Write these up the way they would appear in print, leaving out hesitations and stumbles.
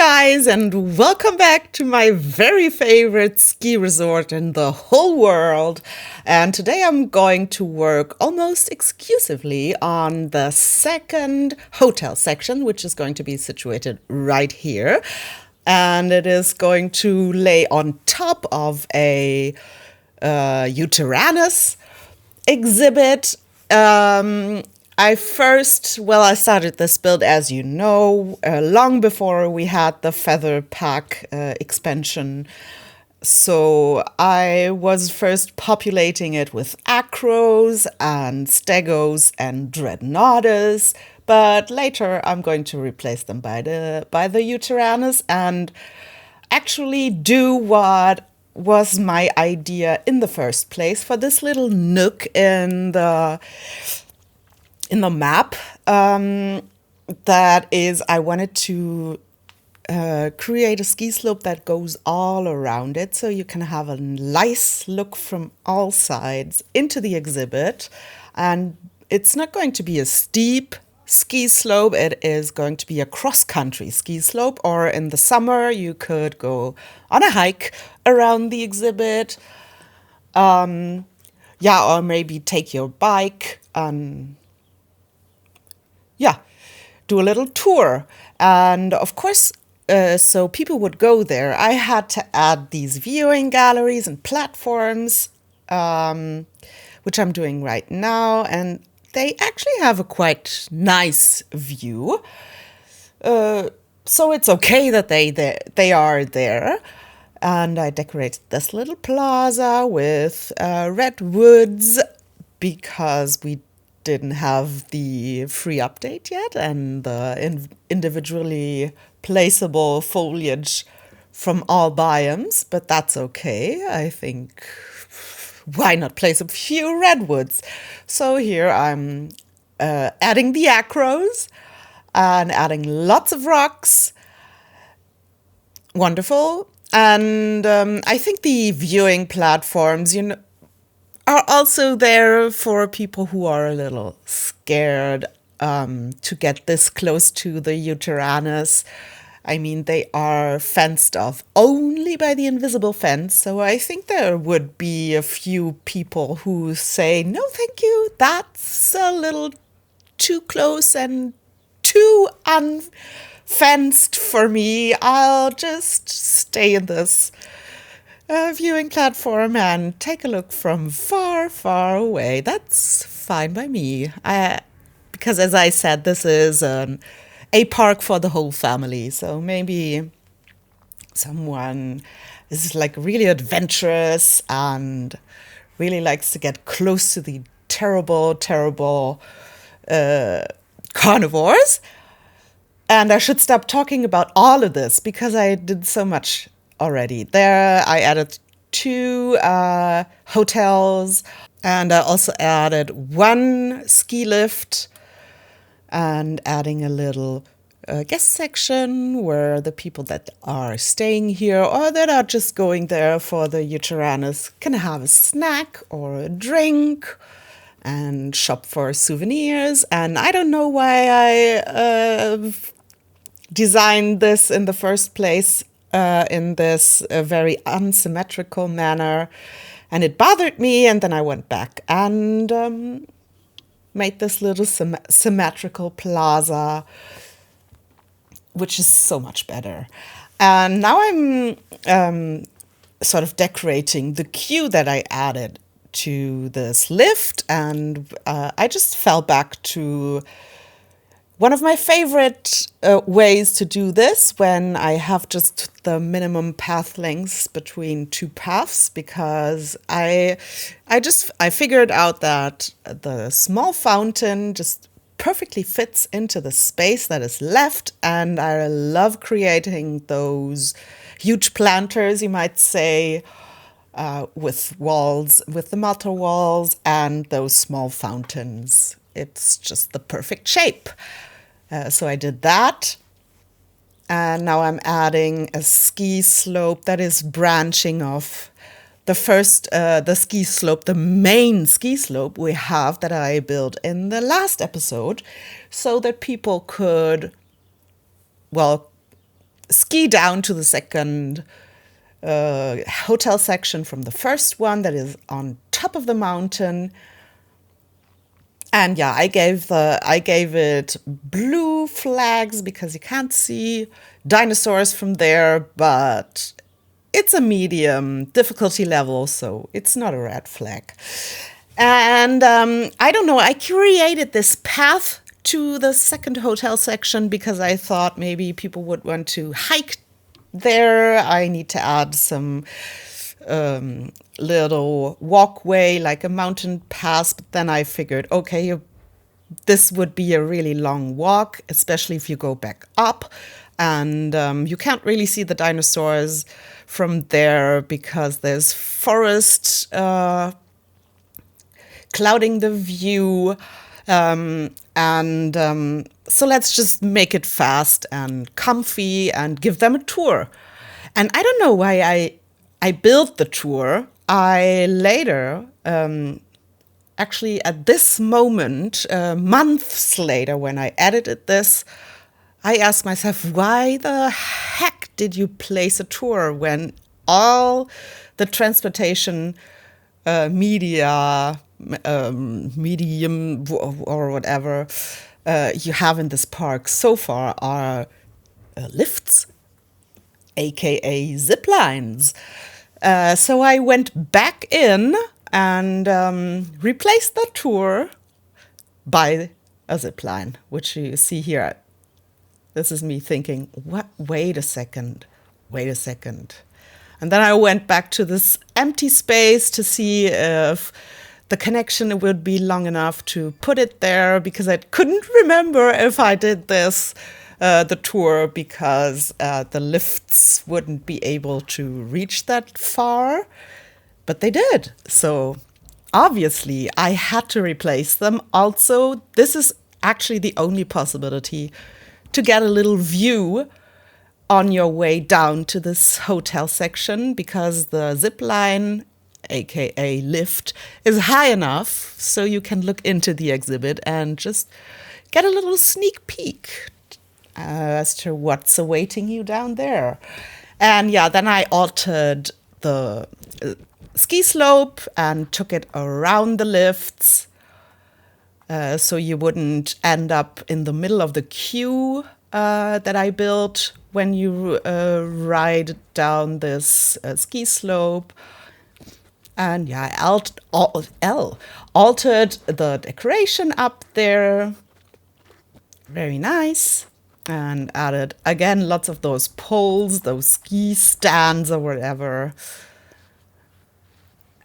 guys, and welcome back to my very favorite ski resort in the whole world. And today I'm going to work almost exclusively on the second hotel section, which is going to be situated right here. And it is going to lay on top of a Yutyrannus exhibit. I started this build, as you know, long before we had the Feathered Park expansion. So I was first populating it with acros and stegos and dreadnoughtus, but later I'm going to replace them by the Yutyrannus and actually do what was my idea in the first place for this little nook in the map. That is, I wanted to create a ski slope that goes all around it, so you can have a nice look from all sides into the exhibit. And it's not going to be a steep ski slope, it is going to be a cross-country ski slope, or in the summer you could go on a hike around the exhibit. Or maybe take your bike and do a little tour. And of course, so people would go there. I had to add these viewing galleries and platforms, which I'm doing right now. And they actually have a quite nice view. So it's okay that they are there. And I decorated this little plaza with redwoods because we didn't have the free update yet, and the individually placeable foliage from all biomes, but that's okay. I think, why not place a few redwoods? So here I'm adding the acros and adding lots of rocks. Wonderful. And I think the viewing platforms, are also there for people who are a little scared to get this close to the Yutyrannus. I mean, they are fenced off only by the invisible fence, so I think there would be a few people who say, no, thank you, that's a little too close and too unfenced for me. I'll just stay in this viewing platform and take a look from far, far away. That's fine by me. Because as I said, this is a park for the whole family. So maybe someone is like really adventurous and really likes to get close to the terrible, terrible carnivores. And I should stop talking about all of this because I did so much already. There I added 2 hotels, and I also added 1 ski lift and adding a little guest section where the people that are staying here or that are just going there for the Yutyrannus can have a snack or a drink and shop for souvenirs. And I don't know why I designed this in the first place in this very unsymmetrical manner, and it bothered me, and then I went back and made this little symmetrical plaza, which is so much better. And now I'm sort of decorating the queue that I added to this lift, and I just fell back to one of my favorite ways to do this when I have just the minimum path lengths between 2 paths, because I figured out that the small fountain just perfectly fits into the space that is left, and I love creating those huge planters, you might say, with walls, with the multi walls and those small fountains. It's just the perfect shape. So I did that. And now I'm adding a ski slope that is branching off the ski slope, the main ski slope we have that I built in the last episode, so that people could, ski down to the second hotel section from the first one that is on top of the mountain. And yeah, I gave it blue flags because you can't see dinosaurs from there, but it's a medium difficulty level, so it's not a red flag. And I don't know, I created this path to the second hotel section because I thought maybe people would want to hike there. I need to add some little walkway, like a mountain pass. But then I figured, okay, this would be a really long walk, especially if you go back up. And you can't really see the dinosaurs from there because there's forest clouding the view. So let's just make it fast and comfy and give them a tour. And I don't know why I built the tour. I later, actually at this moment, months later when I edited this, I asked myself, why the heck did you place a tour when all the transportation medium or whatever you have in this park so far are lifts, aka zip lines. So I went back in and replaced the tour by a zip line, which you see here. This is me thinking, what? Wait a second. And then I went back to this empty space to see if the connection would be long enough to put it there, because I couldn't remember if I did this, the tour, because the lifts wouldn't be able to reach that far, but they did. So obviously I had to replace them. Also, this is actually the only possibility to get a little view on your way down to this hotel section, because the zip line, aka lift, is high enough so you can look into the exhibit and just get a little sneak peek as to what's awaiting you down there. And yeah, then I altered the ski slope and took it around the lifts, so you wouldn't end up in the middle of the queue that I built when you ride down this ski slope. And yeah, I altered the decoration up there. Very nice. And added, again, lots of those poles, those ski stands or whatever.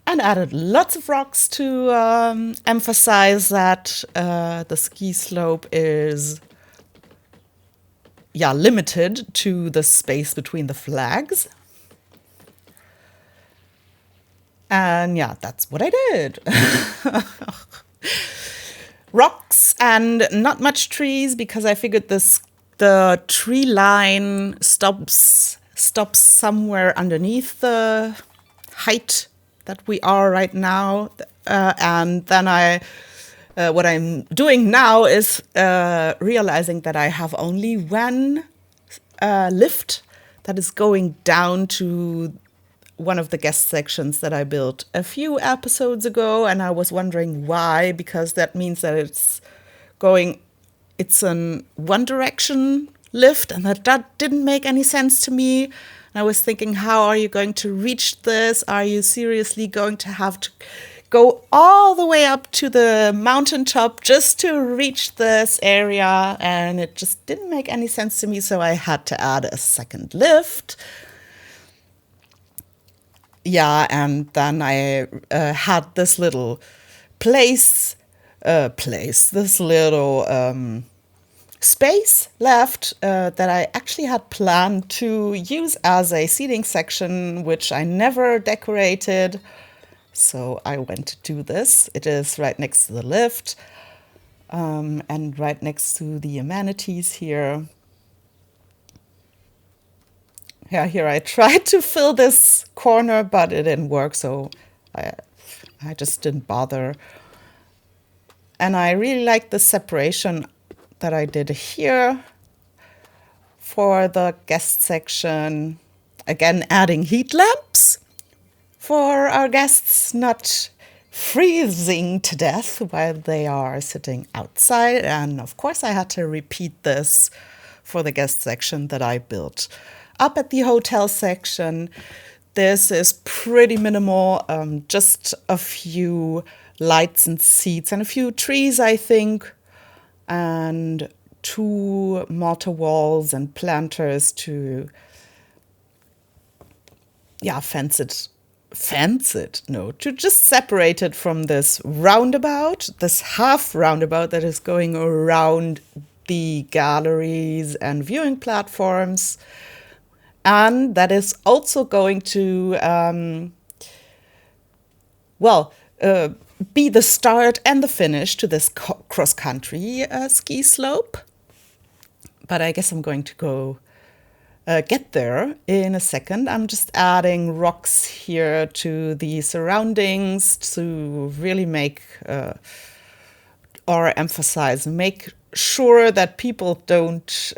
And added lots of rocks to emphasize that the ski slope is limited to the space between the flags. And yeah, that's what I did. Rocks and not much trees, because I figured the tree line stops somewhere underneath the height that we are right now. And then what I'm doing now is realizing that I have only one lift that is going down to one of the guest sections that I built a few episodes ago, and I was wondering why, because that means that it's an one direction lift, and that didn't make any sense to me. And I was thinking, how are you going to reach this? Are you seriously going to have to go all the way up to the mountaintop just to reach this area? And it just didn't make any sense to me, so I had to add a second lift. Yeah, and then I had this little this little space left that I actually had planned to use as a seating section, which I never decorated. So I went to do this. It is right next to the lift, and right next to the amenities here. Yeah, here I tried to fill this corner, but it didn't work, so I just didn't bother. And I really like the separation that I did here for the guest section. Again, adding heat lamps for our guests not freezing to death while they are sitting outside. And of course, I had to repeat this for the guest section that I built. Up at the hotel section, this is pretty minimal, just a few lights and seats and a few trees, I think, and 2 mortar walls and planters to to just separate it from this roundabout, this half roundabout that is going around the galleries and viewing platforms. And that is also going to, be the start and the finish to this cross-country ski slope. But I guess I'm going to go get there in a second. I'm just adding rocks here to the surroundings to really make make sure that people don't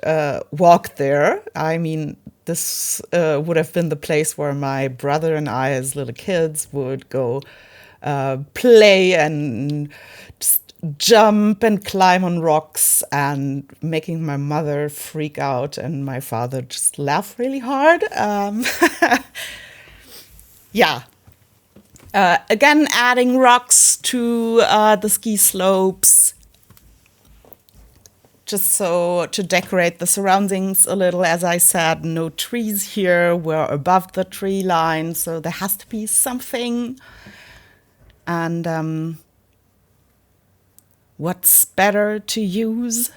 walk there. I mean, this would have been the place where my brother and I, as little kids, would go play and just jump and climb on rocks, and making my mother freak out and my father just laugh really hard. Again, adding rocks to the ski slopes, just so to decorate the surroundings a little. As I said, no trees here. We're above the tree line, so there has to be something. And what's better to use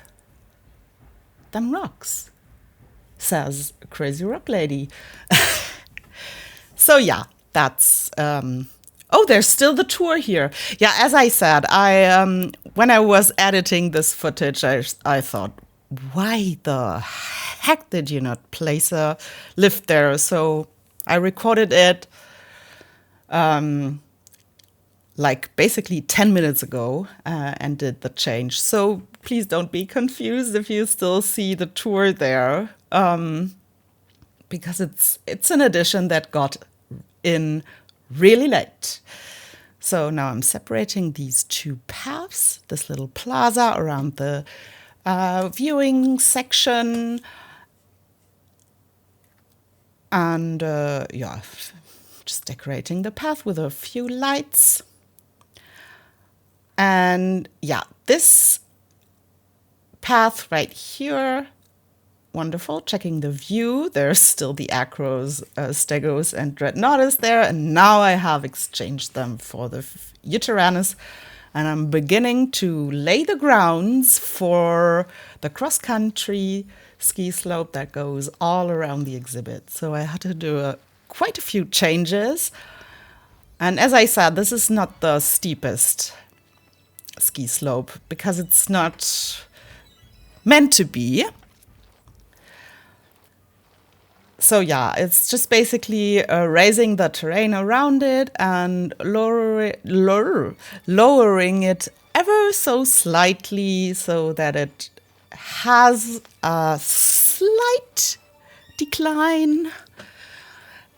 than rocks, says a crazy rock lady. So yeah, that's... there's still the tour here. Yeah, as I said, when I was editing this footage, I thought, why the heck did you not place a lift there? So I recorded it basically 10 minutes ago and did the change. So please don't be confused if you still see the tour there, because it's an addition that got in really late. So now I'm separating these 2 paths, this little plaza around the viewing section. And just decorating the path with a few lights. And yeah, this path right here, wonderful. Checking the view, there's still the Acros, Stegos, and Dreadnoughtus there. And now I have exchanged them for the Yutyrannus. And I'm beginning to lay the grounds for the cross-country ski slope that goes all around the exhibit. So I had to do quite a few changes. And as I said, this is not the steepest ski slope because it's not meant to be. So yeah, it's just basically raising the terrain around it and lowering it ever so slightly so that it has a slight decline,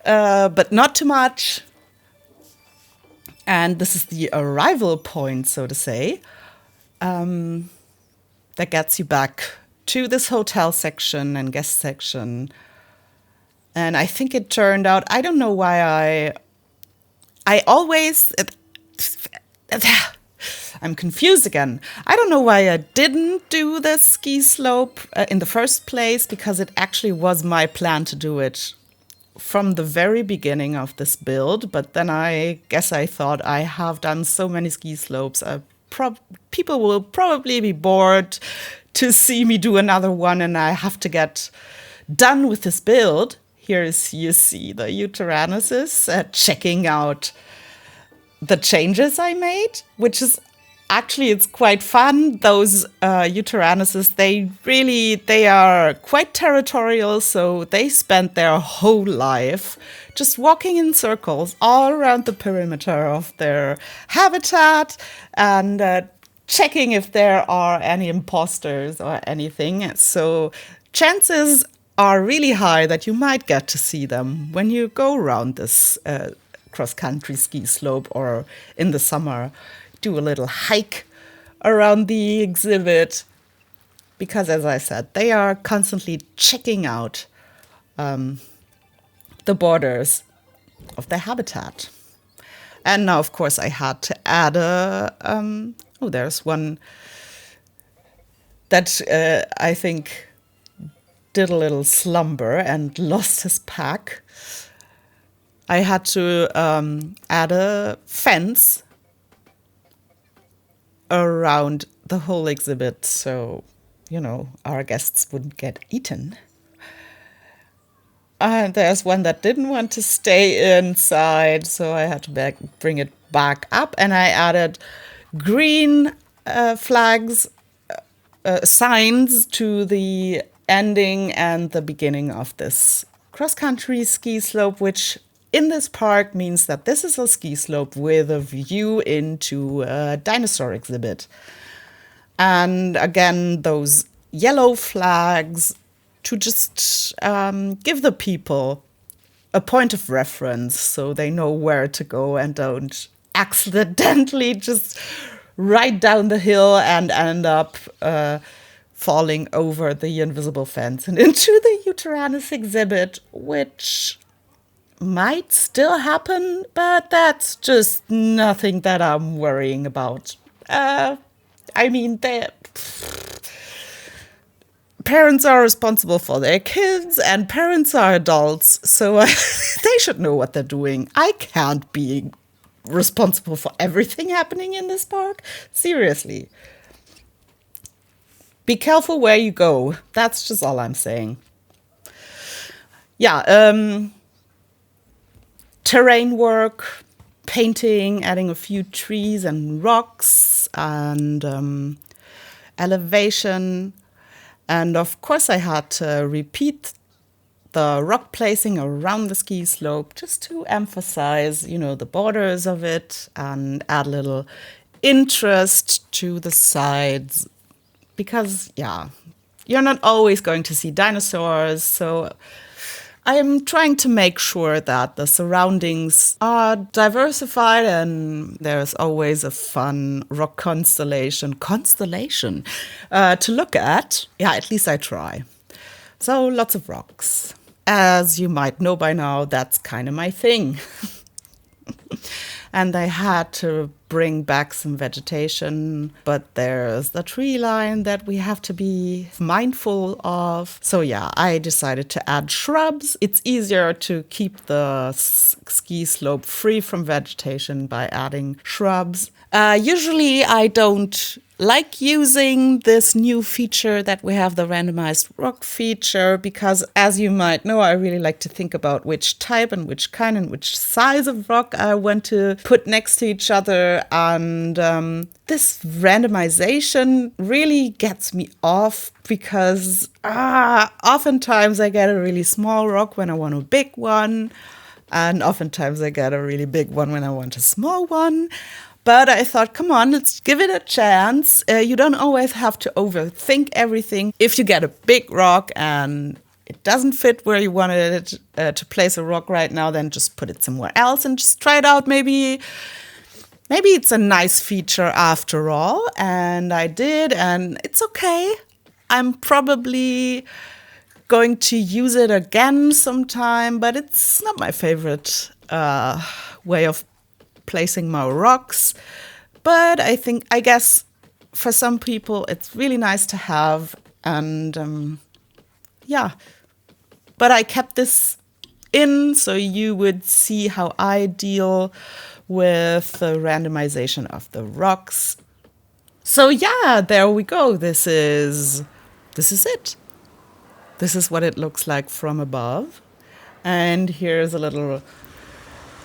but not too much. And this is the arrival point, so to say, that gets you back to this hotel section and guest section. And I think it turned out, I don't know why I'm confused again. I don't know why I didn't do the ski slope in the first place, because it actually was my plan to do it from the very beginning of this build. But then I guess I thought, I have done so many ski slopes. People will probably be bored to see me do another one, and I have to get done with this build. Here you see the Yutyrannus checking out the changes I made, which is actually, it's quite fun. Those Yutyrannus, they are quite territorial, so they spend their whole life just walking in circles all around the perimeter of their habitat and checking if there are any imposters or anything. So chances are really high that you might get to see them when you go around this cross-country ski slope, or in the summer do a little hike around the exhibit. Because, as I said, they are constantly checking out the borders of their habitat. And now, of course, I had to add there's one that I think did a little slumber and lost his pack. I had to add a fence around the whole exhibit so, our guests wouldn't get eaten. There's one that didn't want to stay inside, so I had to bring it back up, and I added green flags, signs to the ending and the beginning of this cross-country ski slope, which in this park means that this is a ski slope with a view into a dinosaur exhibit. And again, those yellow flags to just give the people a point of reference so they know where to go and don't accidentally just ride down the hill and end up falling over the invisible fence and into the Yutyrannus exhibit, which might still happen, but that's just nothing that I'm worrying about. Parents are responsible for their kids, and parents are adults, so they should know what they're doing. I can't be responsible for everything happening in this park. Seriously. Be careful where you go. That's just all I'm saying. Yeah, terrain work, painting, adding a few trees and rocks, and elevation. And of course, I had to repeat the rock placing around the ski slope just to emphasize, the borders of it and add a little interest to the sides. Because, you're not always going to see dinosaurs, so I'm trying to make sure that the surroundings are diversified and there's always a fun rock constellation to look at. Yeah, at least I try. So lots of rocks. As you might know by now, that's kind of my thing. And I had to bring back some vegetation, but there's the tree line that we have to be mindful of. So I decided to add shrubs. It's easier to keep the ski slope free from vegetation by adding shrubs. Usually I don't like using this new feature that we have, the randomized rock feature, because as you might know, I really like to think about which type and which kind and which size of rock I want to put next to each other. And this randomization really gets me off because oftentimes I get a really small rock when I want a big one. And oftentimes I get a really big one when I want a small one. But I thought, come on, let's give it a chance. You don't always have to overthink everything. If you get a big rock and it doesn't fit where you wanted it to place a rock right now, then just put it somewhere else and just try it out. Maybe it's a nice feature after all. And I did, and it's okay. I'm probably going to use it again sometime, but it's not my favorite way of placing my rocks. But I guess for some people it's really nice to have, and but I kept this in so you would see how I deal with the randomization of the rocks. So there we go. This is it. This is what it looks like from above. And here's a little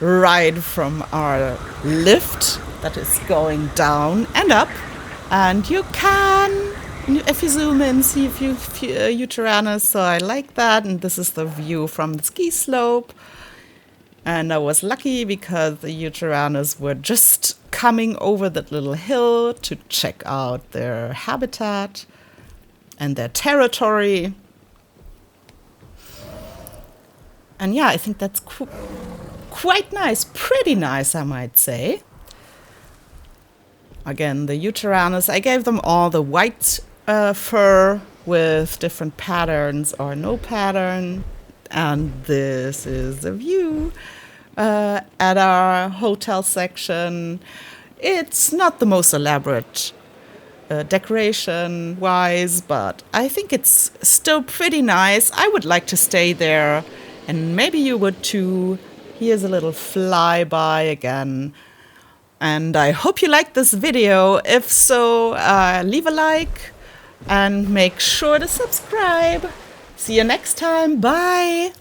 ride from our lift that is going down and up. And you can, if you zoom in, see a few Yutyrannus. So I like that. And this is the view from the ski slope. And I was lucky because the Yutyrannus were just coming over that little hill to check out their habitat and their territory. And yeah, I think that's quite nice, pretty nice, I might say. Again, the Yutyrannus, I gave them all the white fur with different patterns or no pattern. And this is the view at our hotel section. It's not the most elaborate decoration-wise, but I think it's still pretty nice. I would like to stay there, and maybe you would too. Here's a little flyby again. And I hope you liked this video. If so, leave a like and make sure to subscribe. See you next time. Bye.